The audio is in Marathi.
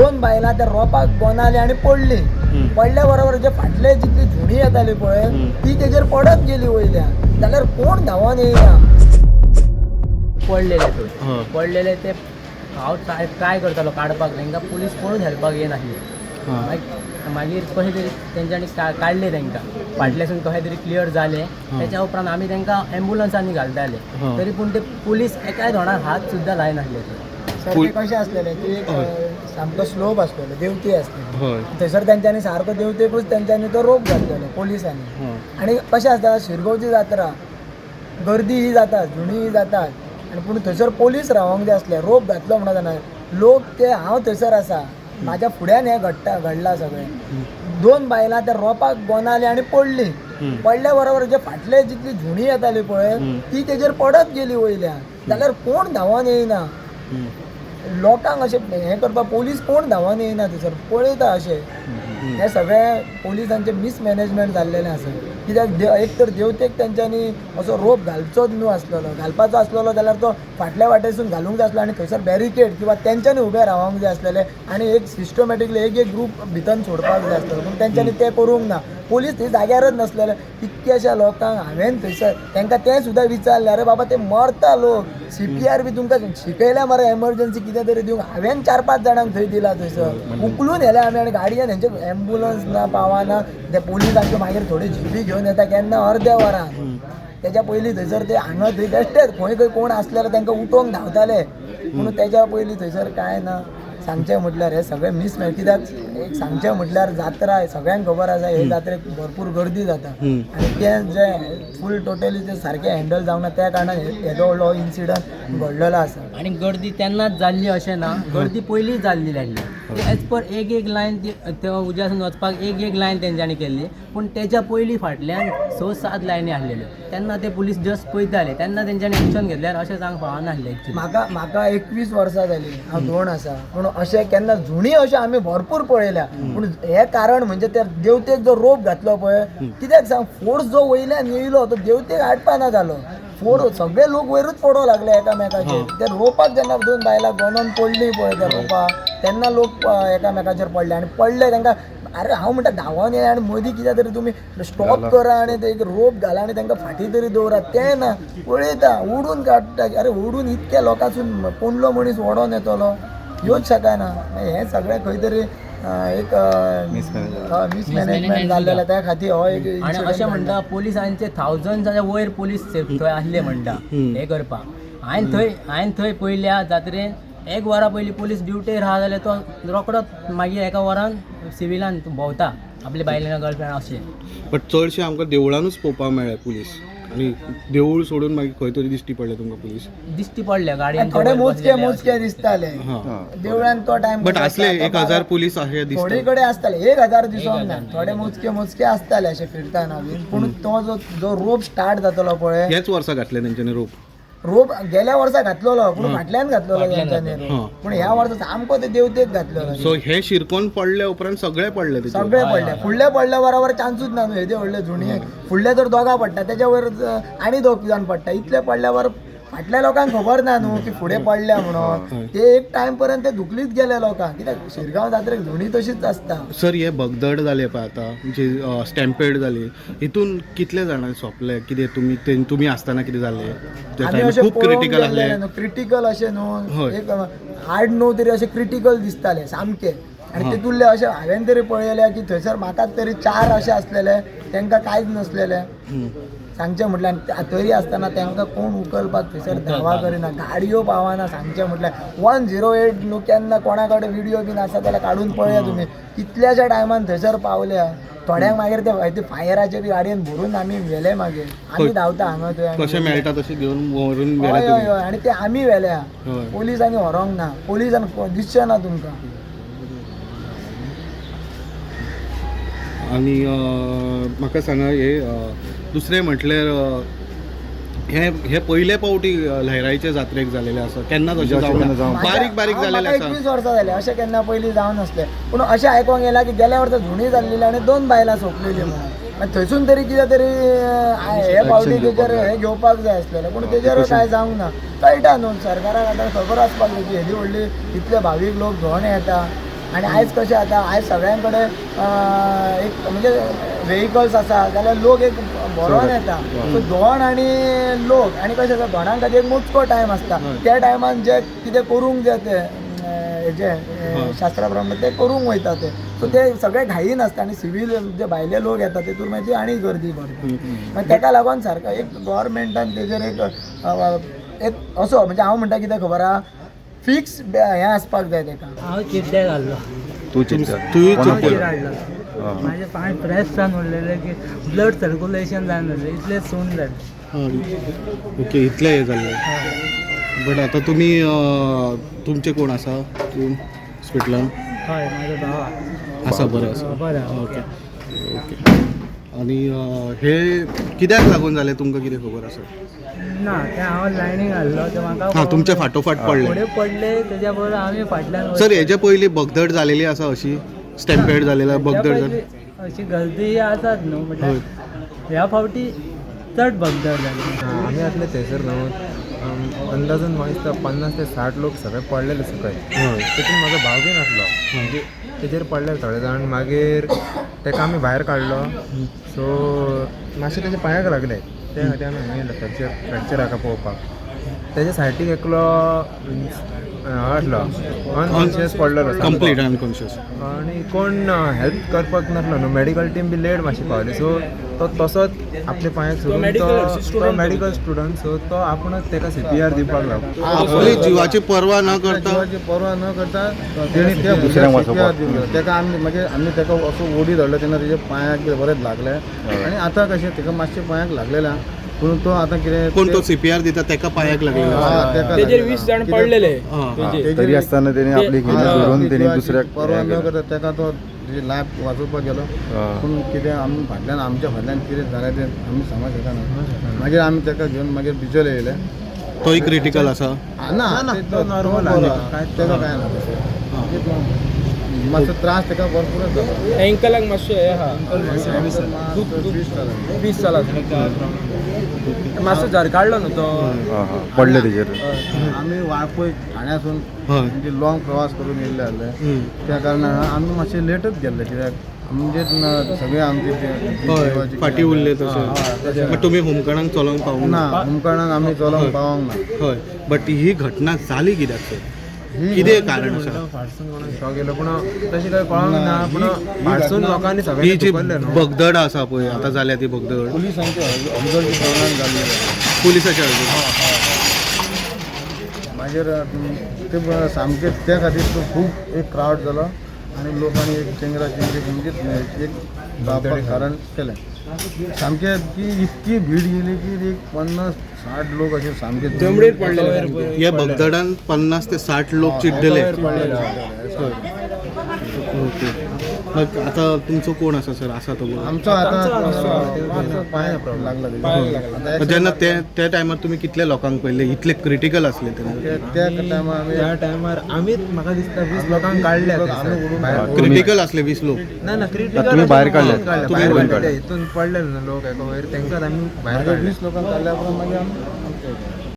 दोन बायलां त्या रोपाक गोंदाली आणि पडली. पडल्या बरोबर जे फाटले जितली झुणी येताली पळय ती तेजेर पडत गेली वयल्या. जाल्यार कोण धांवून येयना. पडलेले ते हांव ट्राय करतालो काडपाक, तांकां पुलीस कोणूच हेल्पाक येनासली. मागीर कशें तरी तेंच्यांनी काडले तांकां फाटल्यासून कशें तरी क्लियर जालें. त्याच्या उपरांत आमी तांकां एम्बुलन्सांनी घालताले, तरी पूण ते पुलीस एकाय धोंडार हात सुद्दां लायनासले. सर ते कशें आसलेले की सामको स्लोप आसलेलो, देवती आसलेली. थंयसर तेंच्यांनी सारको देवतेकूच तेंच्यांनी तो रोप घातलेलो पोलिसांनी. आनी कशें आसता शिरगांवची जात्रा गर्दी ही जाता, झुणी ही जातात, आनी पूण थंयसर पोलीस रावंक जाय आसले. रोप घातलो म्हणटा तेन्ना लोक ते हांव थंयसर आसा, म्हाज्या फुड्यान हें घडलां सगळें. दोन बायलां त्या रोपाक गोंदाली आणि पडली. पडल्या बरोबर जे फाटले जितली झुणी येताली पळय ती तेजेर पडत गेली वयल्या. जाल्यार कोण धांवून येयना. लोकांक अशें हें करपाक पोलीस कोण धांवून येयना थंयसर पळयता अशें. हें सगळें पोलिसांचें मिसमॅनेजमेंट जाल्लेलें आसा. कित्याक एक तर देवतेक तेंच्यांनी असो रोप घालचोच न्हू आसलेलो. घालपाचो आसलेलो जाल्यार तो फाटल्या वाटेसून घालूंक जाय आसलो आनी थंयसर बॅरिकेड किंवा तेंच्यांनी उबे रावंक जाय आसलेले आनी एक सिस्टमॅटिकली एक ग्रूप भितर सोडपाक जाय आसलेलो. पूण तेंच्यांनी तें करूंक ना. पोलीस थंय जाग्यारच नासलेले. कितक्याशा लोकांक हांवें थंयसर तांकां तें सुद्दां विचारलें, अरे बाबा ते मरता लोक, CPR बी तुमकां शिकयल्या मरे एमर्जन्सी कितें तरी दिवंक. हांवें 4-5 जाणांक थंय दिला थंयसर उखलून येले आमी आनी गाडयेन हेंचे एम्बुलन्स ना पावाना. ते पोलिसांचे मागीर थोडी जिपी घेवन येता केन्ना अर्द्या वरान. तेच्या पयलीं थंयसर ते हांगा थंय बेश्टेच खंय कोण आसल्यार तांकां उठोवंक धांवताले. पूण तेच्या पयलीं थंयसर कांय ना. सांगचें म्हटल्यार हे सगळें कित्याक एक सांगचें म्हटल्यार जात्रा सगळ्यांक खबर आसा, हे जात्रेक भरपूर गर्दी जाता आनी तें जे फूल टोटली ते सारकें हँडल जावंक ना त्या कारणान येदो व्हडलो इन्सिडंट घडलेलो आसा. आनी गर्दी तेन्नाच जाल्ली अशें ना, गर्दी पयलींच जाल्ली आसली. एज पर एक लायन ते उज्यासून वचपाक एक लायन तेंच्यांनी केल्ली. पूण तेच्या पयलीं फाटल्यान 6-7 लायनी आसलेल्यो. तेन्ना ते पुलीस जस्ट पळयताले तेन्ना तेंच्यांनी एक्शन घेतल्यार अशें सांगपाक पावनासलें. म्हाका 21 वर्सां जालीं, हांव धोंड आसा. पूण अशें केन्ना झुणी अशें आमी भरपूर पळयल्या. पूण हें कारण म्हणजे त्या देवतेक जो रोप घातलो पळय कित्याक सांग, फोर्स जो वयल्यान येयलो तो देवतेक हाडपाना जालो. सगळे लोक वयरूच पडोवंक लागले एकामेकाचेर. त्या रोपाक जेन्ना दोन बायलां गोंदोन पडली पळय त्या रोपाक तेन्ना लोक एकामेकाचेर पडले आनी पडले तांकां. अरे हांव म्हणटा धांवोन येया आनी मदीं कितें तरी तुमी स्टॉप करा आनी ते एक रोप घाला आनी तांकां फाटी तरी दवरात. तें ना, पळयता ओडून काडटा. अरे ओडून इतक्या लोकांसून पोंडलो मनीस ओडोन येतलो येवच शकना. हें सगळें खंय तरी एक मिसमॅनेजमेंट जाल्लें. त्या खातीर हो एक आनी अशें म्हणटा पोलिसांचे 1000 वयर पोलीस थंय आसले म्हणटा हें करपाक. हांवें थंय पयल्या जात्रेन 1 वरा पयलीं पोलीस ड्युटेर आहा जाल्यार तो रोकडोच मागीर 1 वरान सिविलान भोंवता आपले बायलेन गर्लफ्रेंड अशें. बट चडशे आमकां देवळानूच पळोवपाक मेळ्ळे पुलीस. आनी देवूळ सोडून मागीर खंय तरी दिश्टी पडले तुमकां पुलीस? दिश्टी पडले गाडयेन थोडे मोजके दिसताले देवळान तो टायम. बट असले 1000 पुलीस अशे दिसता. थोडे कडेन आसताले 1000 दिसोंक ना. थोडे मोजके आसताले अशे फिरताना बीन. पूण तो जो रोप स्टार्ट जातलो पळय ह्याच वर्सा घातले तेंच्यांनी रोप गेल्या वर्सा घातलेलो पूण फाटल्यान घातलेलो तेंच्यांनी रोप. पूण ह्या वर्सा सामको ते देवतेक घातलेलो. सो हे शिरकोन पडले उपरांत सगळे पडले सगळे पडले. फुडले पडल्या बरोबर चान्सूच ना न्हू. हेजे व्हडले झुणी फुडले तर दोगा पडटा तेच्या वयर आनी 2 जाण पडटा. इतले पडल्या बरोबर फाटल्या लोकांक खबर ना न्हू की फुडें पडल्या म्हणून. ते एक टायम पर्यंत ते दुखलीत गेले लोकांक. कित्याक शिरगांव जात्रेक झुणी तशीच आसता. सर हे भगदड जाले पळय आतां जी स्टॅम्पेड जाली हितून कितले जाणां सोंपले? कितें तुमी आसतना कितें जालें? खूब क्रिटिकल आसले. क्रिटिकल अशें न्हू, एक 8-9 तरी अशें क्रिटिकल दिसताले सामके. आनी तितूंतले अशें हांवें तरी पळयले की थंयसर म्हाका तरी 4 अशे आसलेले तांकां कांयच नसलेले. सांगचें म्हटल्यार तरी आसतना तांकां कोण उखलपाक थंयसर धावा करिना. गाडयो पावना. सांगचें म्हटल्यार 108 न्हू केन्ना कोणा कडेन व्हिडिओ बीन आसा जाल्यार काडून पळया तुमी. कितल्याशा टायमान थंयसर पावल्या. थोड्यांक मागीर ते फायराचे बी गाडयेन भरून आमी व्हेले. मागीर आमी धांवता हांगा थंय कशें मेळटा तशें घेवन व्हरून हय हय हय. आनी ते आमी व्हेल्या. पोलिसांनी व्हरोंक ना. पोलिसान दिसचें ना तुमकां. आनी म्हाका सांगा हे दुसरें म्हटल्यार हे पयले पावटी लहराईचे जात्रेक जालेले आसा. केन्ना तशें जावं बारीक जालेले आसा. 21 वर्सां जाली. अशें केन्ना पयलीं जावन नासलें. पूण अशें आयकोंक येला की गेल्या वर्सा झुणी जाल्ली आनी 2 बायलां सोंपलेली म्हणून. थंयसून तरी कितें तरी हे पावटी तेजेर हे घेवपाक जाय आसलेलें. पूण तेजेर कांय जावंक ना. कळटा न्हू सरकाराक आतां खबर आसपाक जाय की हेदी व्हडली इतले भावीक लोक घेवन येता. आणि आयज कशें जाता आयज सगळ्यां कडेन एक म्हणजे व्हेकल्स आसा जाल्यार लोक एक बरोवन येता सो धोंड आनी लोक आनी कशें आसा धोंडां खातीर एक मोजको टायम आसता त्या टायमान जे कितें करूंक जाय ते हेजे शास्त्रा प्रमाणे ते करूंक वयता ते सो ते सगळे घाईन आसता आनी सिवील जे भायले लोक येता तेतून मागीर आनी गर्दी करता मागीर ताका लागून सारको एक गव्हर्मेंटान तेजेर एक असो म्हणजे हांव म्हणटा कितें खबर आहा फिक्स हें आसपाक जाय ताका हांव चिड्ड्याक घाल्लो तूं माझे पांय प्रेसान उरलेले की ब्लड सर्क्युलेशन जायनासलें इतलें सून जालें ओके इतलें हें जाल्लें बट आतां तुमी तुमचे कोण आसा हॉस्पिटलान हय म्हाजो भाव आसा बरो आसा बरें ओके ओके आनी हे कित्याक लागून जालें तुमकां कितें खबर आसा ना ते हांव लायनीक घाल्लो ते म्हाका हां तुमचे फाटोफाट पडले फुडें पडले तेज्या बरोबर आमी फाटल्यान सर हेजे पयलीं भगदड जालेली आसा अशी स्टॅम्पेड जालेला भगदड जाली अशी गर्दी आसात न्हू म्हटल्यार ह्या फावटी चड भगदड जाली आम्ही असले थंयसर न्हू अंदाजून म्हाका दिसता 50 ते 60 लोक सगळे पडलेले सकाळी तितून म्हाजो भाव बी नासलो म्हणजे तेजेर पडले थोडे जाण मागीर ताका आमी भायर काडलो सो मातशे तेजे पांयाक लागले ते खातीर आमी हांगा येयले फ्रॅक्चर हाका पळोवपाक तेजे सायडीक एकलो आसलो अनकॉन्शियस पडलेलो कंप्लीट अनकॉन्शियस आणि कोण हेल्प करपाक नासलो न्हू मेडिकल टीम बी लेट मातशी पावली सो तो तसोच आपले पांयाक सोडून तो मेडिकल स्टुडंट सो तो आपुणूच ताका CPR दिवपाक लागलो आपली जीवाची पर्वा न करता परवा न करता तेणी त्या दुसऱ्यांक CPR दिलो ताका आमी मागीर आमी ताका असो ओडी धरलो तेन्ना तेजे पांयाक बी बरेंच लागले आनी आतां कशें ताका मातशें पांयाक लागलेलें पूण तो आतां कितें कोण तो CPR दिता ताका पांयाक लागलेलो तेजेर 20 जाण पडलेले तरी आसतना तेणी आपली खिणी धरून तेणी दुसऱ्याक परवा न करता ताका तो तेजी लायफ वाचोवपाक गेलो पूण कितें आमी फाटल्यान आमच्या फाटल्यान कितें जालें तें आमी सांगूंक शकना मागीर आमी ताका घेवन मागीर बिचोले येयले तोय क्रिटिकल आसा ना तो नॉर्मल ताका कांय ना मातसो त्रास ताका भरपूरच जालो एंकलाक मातशें हें आहा 20 सालां मातसो झरकाडलो न्हू तो पडले तेजेर आमी वाळपय ठाण्यासून हय म्हणजे लॉंग प्रवास करून येयल्ले आसले त्या कारणान आमी मातशे लेटच गेल्ले कित्याक म्हणजे सगळे आमचे हय फाटी उरले तशें बट तुमी होमकाणाक चलोवंक पावूंक ना मुमकणाक आमी चलोवंक पावोंक ना हय बट ही घटना जाली कित्याक सर कितें कारण आसा फाटसून कोणाक शॉक येयलो पूण तशें काय कळोंक ना पूण फाटसून लोकांनी ही सगळ्यांनी जी धुकल्ले न्हू भगदड आसा पळय आतां जाल्या ती भगदड पुलिसांचे हलगर्जी प्रमाण जाल्ली पुलिसाच्या हजर मागीर ते सामके त्या खातीर तो खूब एक क्रावड जालो आनी लोकांनी एक चेंगरा चेंगरी म्हणजे एक जावपाक कारण केलें सामके की इतकी भीड गेली की एक 50-60 लोक असे सामके जमडीर पडले ह्या भगदडान 50 ते 60 लोक चिड्डले ओके मग आता तुमचो कोण आसा सर आसा तो आमचो आतां पांय लागला जेन्ना त्या टायमार तुमी कितले लोकांक पळयले इतले क्रिटिकल आसले तेन्ना त्या टायमार आमी त्या टायमार आमीच म्हाका दिसता 20 लोकांक काडले क्रिटिकल आसले 20 लोक ना क्रिटिकल तुम्ही भायर काडले? भायर काडले हितून पडलेले न्हू लोक एका वयर तांकांच आमी भायर काडले 20 लोकांक काडल्या उपरांत मागीर आमी